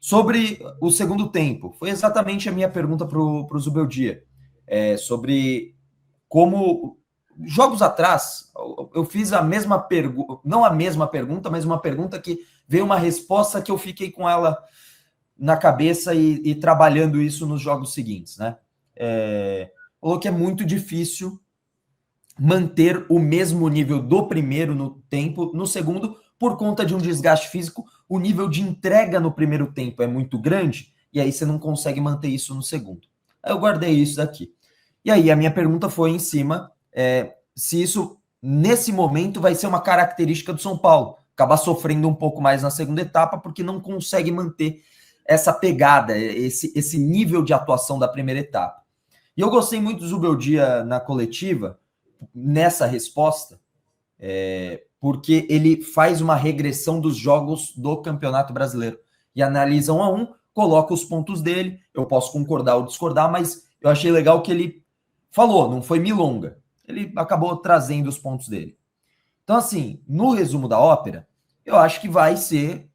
Sobre o segundo tempo, foi exatamente a minha pergunta para o Zubeldia. Sobre como jogos atrás, eu fiz a mesma pergunta, não a mesma pergunta, mas uma pergunta que veio uma resposta que eu fiquei com ela na cabeça e trabalhando isso nos jogos seguintes, né? Falou que é muito difícil manter o mesmo nível do primeiro no tempo, no segundo, por conta de um desgaste físico. O nível de entrega no primeiro tempo é muito grande, e aí você não consegue manter isso no segundo. Aí eu guardei isso daqui. E aí a minha pergunta foi em cima se isso, nesse momento, vai ser uma característica do São Paulo, acabar sofrendo um pouco mais na segunda etapa, porque não consegue manter essa pegada, esse nível de atuação da primeira etapa. E eu gostei muito do Zubeldia na coletiva, nessa resposta, porque ele faz uma regressão dos jogos do Campeonato Brasileiro e analisa 1 a 1, coloca os pontos dele. Eu posso concordar ou discordar, mas eu achei legal que ele falou, não foi milonga. Ele acabou trazendo os pontos dele. Então, assim, no resumo da ópera, eu acho que vai ser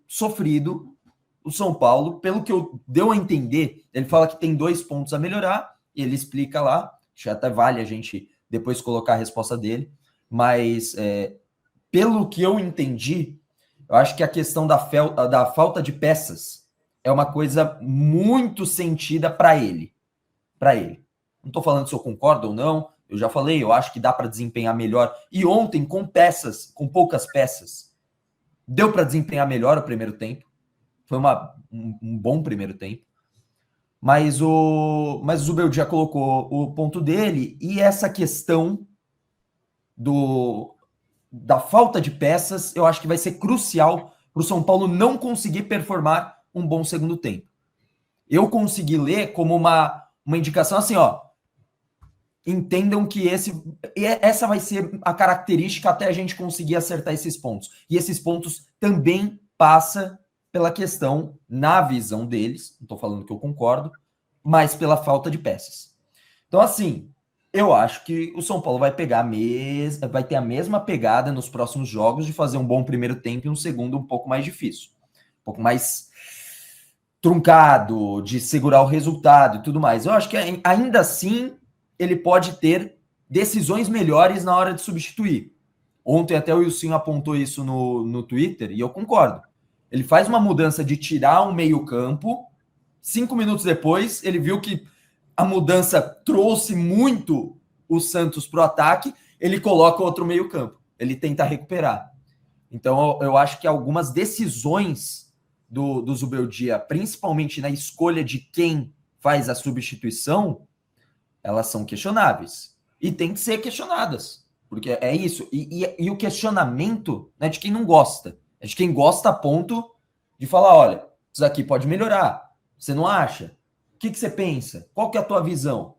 sofrido o São Paulo, pelo que deu a entender. Ele fala que tem 2 pontos a melhorar, e ele explica lá, acho que até vale a gente depois colocar a resposta dele, mas pelo que eu entendi, eu acho que a questão da falta de peças é uma coisa muito sentida para ele. Não estou falando se eu concordo ou não, eu já falei, eu acho que dá para desempenhar melhor. E ontem, com poucas peças, deu para desempenhar melhor o primeiro tempo. Foi um bom primeiro tempo. Mas o Zubeldia já colocou o ponto dele, e essa questão da falta de peças, eu acho que vai ser crucial para o São Paulo não conseguir performar um bom segundo tempo. Eu consegui ler como uma indicação assim, entendam que essa vai ser a característica até a gente conseguir acertar esses pontos. E esses pontos também passa pela questão, na visão deles, não estou falando que eu concordo, mas pela falta de peças. Então, assim, eu acho que o São Paulo vai vai ter a mesma pegada nos próximos jogos de fazer um bom primeiro tempo e um segundo um pouco mais difícil. Um pouco mais truncado, de segurar o resultado e tudo mais. Eu acho que ainda assim ele pode ter decisões melhores na hora de substituir. Ontem até o Wilson apontou isso no Twitter, e eu concordo. Ele faz uma mudança de tirar um meio-campo, 5 minutos depois, ele viu que a mudança trouxe muito o Santos para o ataque, ele coloca outro meio-campo, ele tenta recuperar. Então, eu acho que algumas decisões do Zubeldia, principalmente na escolha de quem faz a substituição, elas são questionáveis. E tem que ser questionadas. Porque é isso. E o questionamento não é de quem não gosta. É de quem gosta a ponto de falar, olha, isso aqui pode melhorar. Você não acha? O que você pensa? Qual que é a tua visão?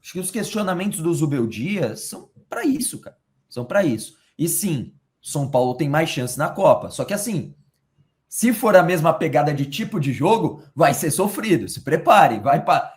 Acho que os questionamentos do Zubeldia são para isso, cara. São para isso. E sim, São Paulo tem mais chance na Copa. Só que assim, se for a mesma pegada de tipo de jogo, vai ser sofrido. Se prepare.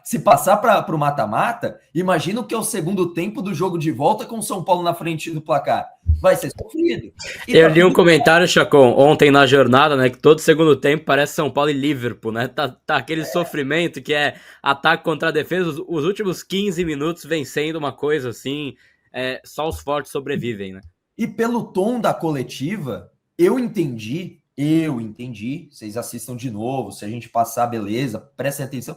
Se passar para o mata-mata, imagina o que é o segundo tempo do jogo de volta com o São Paulo na frente do placar. Vai ser sofrido. Eu li um comentário, Chacon, ontem na jornada, né, que todo segundo tempo parece São Paulo e Liverpool, né? Tá aquele sofrimento que é ataque contra a defesa, os últimos 15 minutos vencendo uma coisa assim, só os fortes sobrevivem, né? E pelo tom da coletiva, eu entendi, vocês assistam de novo, se a gente passar, beleza, prestem atenção.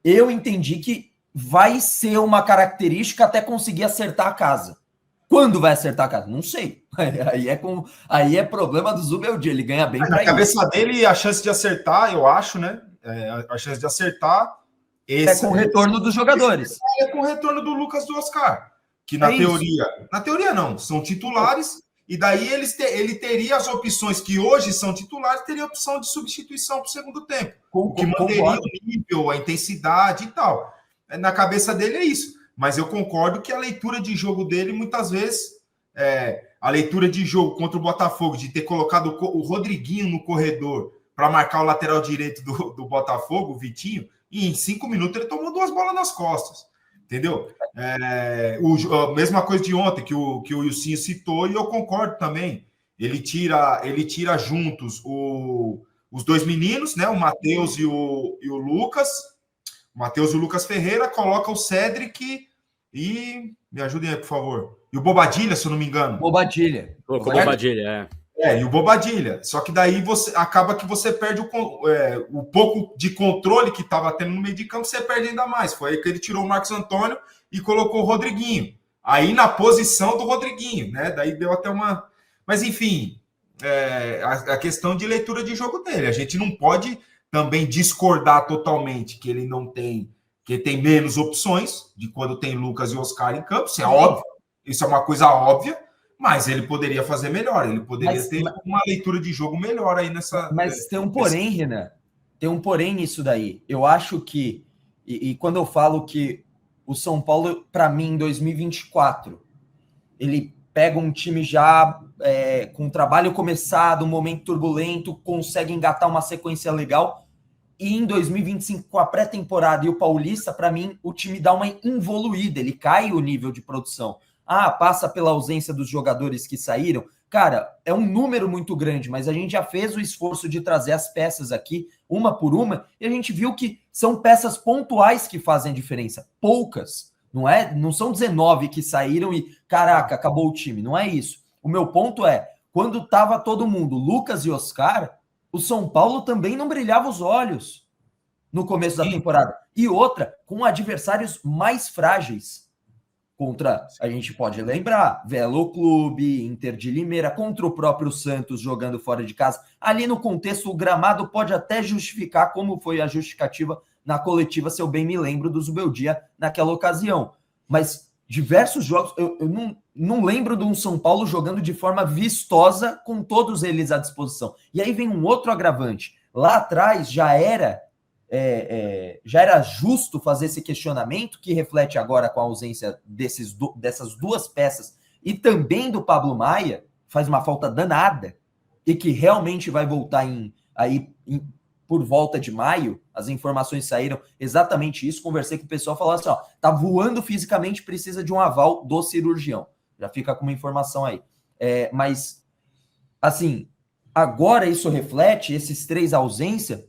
Eu entendi que vai ser uma característica até conseguir acertar a casa. Quando vai acertar a casa? Não sei. Aí é problema do Zubeldia, ele ganha bem. Na cabeça dele, a chance de acertar, eu acho, né? A chance de acertar. É com o retorno dos jogadores. É com o retorno do Lucas do Oscar. Que na teoria. Na teoria, não, são titulares. E daí ele teria as opções que hoje são titulares, teria a opção de substituição para o segundo tempo. O que manteria o nível, a intensidade e tal. Na cabeça dele é isso. Mas eu concordo que a leitura de jogo dele, muitas vezes, a leitura de jogo contra o Botafogo, de ter colocado o Rodriguinho no corredor para marcar o lateral direito do Botafogo, o Vitinho, e em 5 minutos ele tomou 2 bolas nas costas. Entendeu? A mesma coisa de ontem, que o Wilson citou, e eu concordo também. Ele tira juntos o os dois meninos, né? O Matheus e o Lucas. O Matheus e o Lucas Ferreira, coloca o Cedric e... Me ajudem aí, por favor. E o Bobadilha, se eu não me engano. Bobadilha. Colocou Bobadilha, e o Bobadilha. Só que daí acaba que você perde o pouco de controle que estava tendo no meio de campo, você perde ainda mais. Foi aí que ele tirou o Marcos Antônio e colocou o Rodriguinho. Aí na posição do Rodriguinho, né? Daí deu até uma... Mas, enfim, a questão de leitura de jogo dele. A gente não pode também discordar totalmente que ele não tem... que ele tem menos opções de quando tem Lucas e Oscar em campo. Isso é óbvio. Isso é uma coisa óbvia. Mas ele poderia fazer melhor. Ele poderia ter uma leitura de jogo melhor aí nessa... Mas tem um porém, Renan. Tem um porém nisso daí. Eu acho que... E quando eu falo que o São Paulo, para mim, em 2024, ele pega um time já com o trabalho começado, um momento turbulento, consegue engatar uma sequência legal, e em 2025, com a pré-temporada e o Paulista, para mim, o time dá uma involuída, ele cai o nível de produção. Passa pela ausência dos jogadores que saíram. Cara, é um número muito grande, mas a gente já fez o esforço de trazer as peças aqui, uma por uma, e a gente viu que são peças pontuais que fazem a diferença. Poucas, não são 19 que saíram e, caraca, acabou o time. Não é isso. O meu ponto é, quando estava todo mundo, Lucas e Oscar, o São Paulo também não brilhava os olhos no começo da temporada. E outra, com adversários mais frágeis. Contra, a gente pode lembrar, Velo Clube, Inter de Limeira, contra o próprio Santos jogando fora de casa. Ali no contexto, o gramado pode até justificar como foi a justificativa na coletiva, se eu bem me lembro, do Zubeldia naquela ocasião. Mas diversos jogos, eu não lembro de um São Paulo jogando de forma vistosa com todos eles à disposição. E aí vem um outro agravante. Lá atrás já era justo fazer esse questionamento, que reflete agora com a ausência dessas duas peças e também do Pablo Maia, faz uma falta danada, e que realmente vai voltar por volta de maio. As informações saíram exatamente isso. Conversei com o pessoal, falando assim, tá voando fisicamente, precisa de um aval do cirurgião. Já fica com uma informação aí. Mas, assim, agora isso reflete, esses três ausências.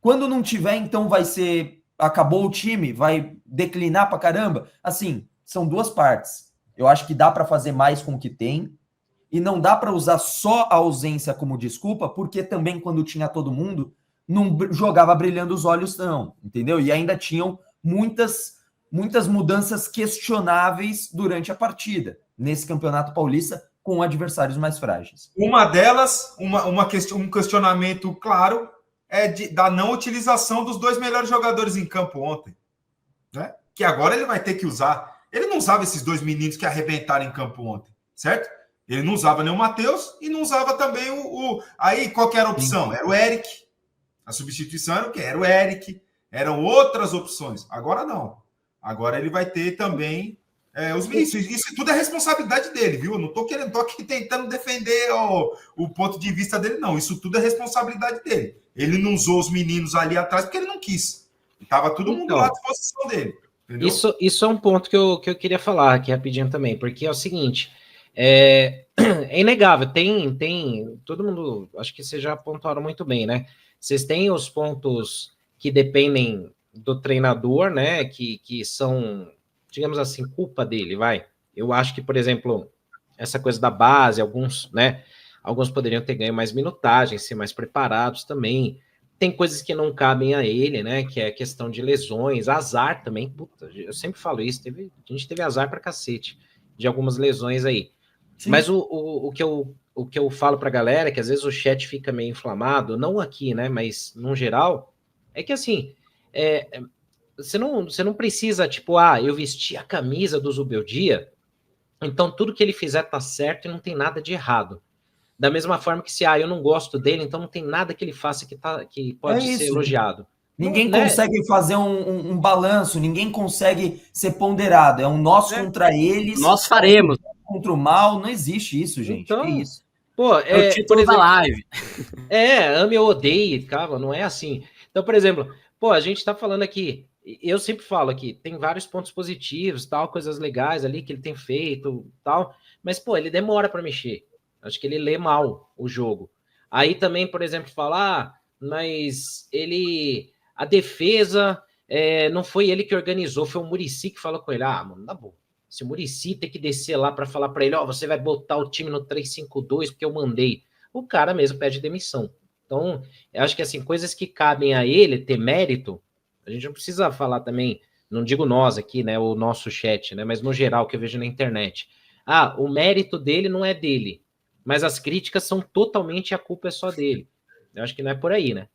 Quando não tiver, então vai ser... Acabou o time, vai declinar pra caramba. Assim, são duas partes. Eu acho que dá para fazer mais com o que tem. E não dá para usar só a ausência como desculpa, porque também quando tinha todo mundo, não jogava brilhando os olhos, não. Entendeu? E ainda tinham muitas mudanças questionáveis durante a partida. Nesse Campeonato Paulista, com adversários mais frágeis. Uma delas, um questionamento claro, da não utilização dos dois melhores jogadores em campo ontem, né? Que agora ele vai ter que usar. Ele não usava esses dois meninos que arrebentaram em campo ontem, certo? Ele não usava nem o Matheus e não usava também Aí, qual que era a opção? Era o Eric. A substituição era o Eric. Eram outras opções. Agora não. Agora ele vai ter também os meninos. Isso tudo é responsabilidade dele, viu? Eu não tô aqui tentando defender o ponto de vista dele, não. Isso tudo é responsabilidade dele. Ele não usou os meninos ali atrás porque ele não quis. Estava todo mundo lá à disposição dele. Entendeu? Isso é um ponto que eu queria falar aqui rapidinho também, porque é o seguinte, é inegável, tem todo mundo, acho que vocês já pontuaram muito bem, né? Vocês têm os pontos que dependem do treinador, né? Que são, digamos assim, culpa dele, vai. Eu acho que, por exemplo, essa coisa da base, alguns poderiam ter ganho mais minutagem, ser mais preparados também. Tem coisas que não cabem a ele, né? Que é a questão de lesões, azar também. Puta, eu sempre falo isso, a gente teve azar pra cacete de algumas lesões aí. Sim. Mas o que eu falo pra galera, que às vezes o chat fica meio inflamado, não aqui, né? Mas no geral, é que assim, você não precisa, tipo, eu vesti a camisa do Zubeldia, então tudo que ele fizer tá certo e não tem nada de errado. Da mesma forma que se eu não gosto dele, então não tem nada que ele faça que pode ser elogiado. Ninguém consegue fazer um balanço, ninguém consegue ser ponderado. É um nós contra eles. Nós faremos. Contra o mal, não existe isso, gente. Então, que isso? Pô, o título da live. Ame ou odeie, cara, não é assim. Então, por exemplo, a gente tá falando aqui, eu sempre falo aqui, tem vários pontos positivos, tal, coisas legais ali que ele tem feito, tal, mas, ele demora para mexer. Acho que ele lê mal o jogo. Aí também, por exemplo, falar, mas a defesa, não foi ele que organizou, foi o Muricy que falou com ele. Ah, mano, tá bom. Se o Muricy tem que descer lá para falar para ele, você vai botar o time no 3-5-2 porque eu mandei. O cara mesmo pede demissão. Então, eu acho que assim, coisas que cabem a ele ter mérito, a gente não precisa falar também, não digo nós aqui, né, o nosso chat, né, mas no geral que eu vejo na internet. O mérito dele não é dele, mas as críticas são totalmente, a culpa é só dele. Eu acho que não é por aí, né?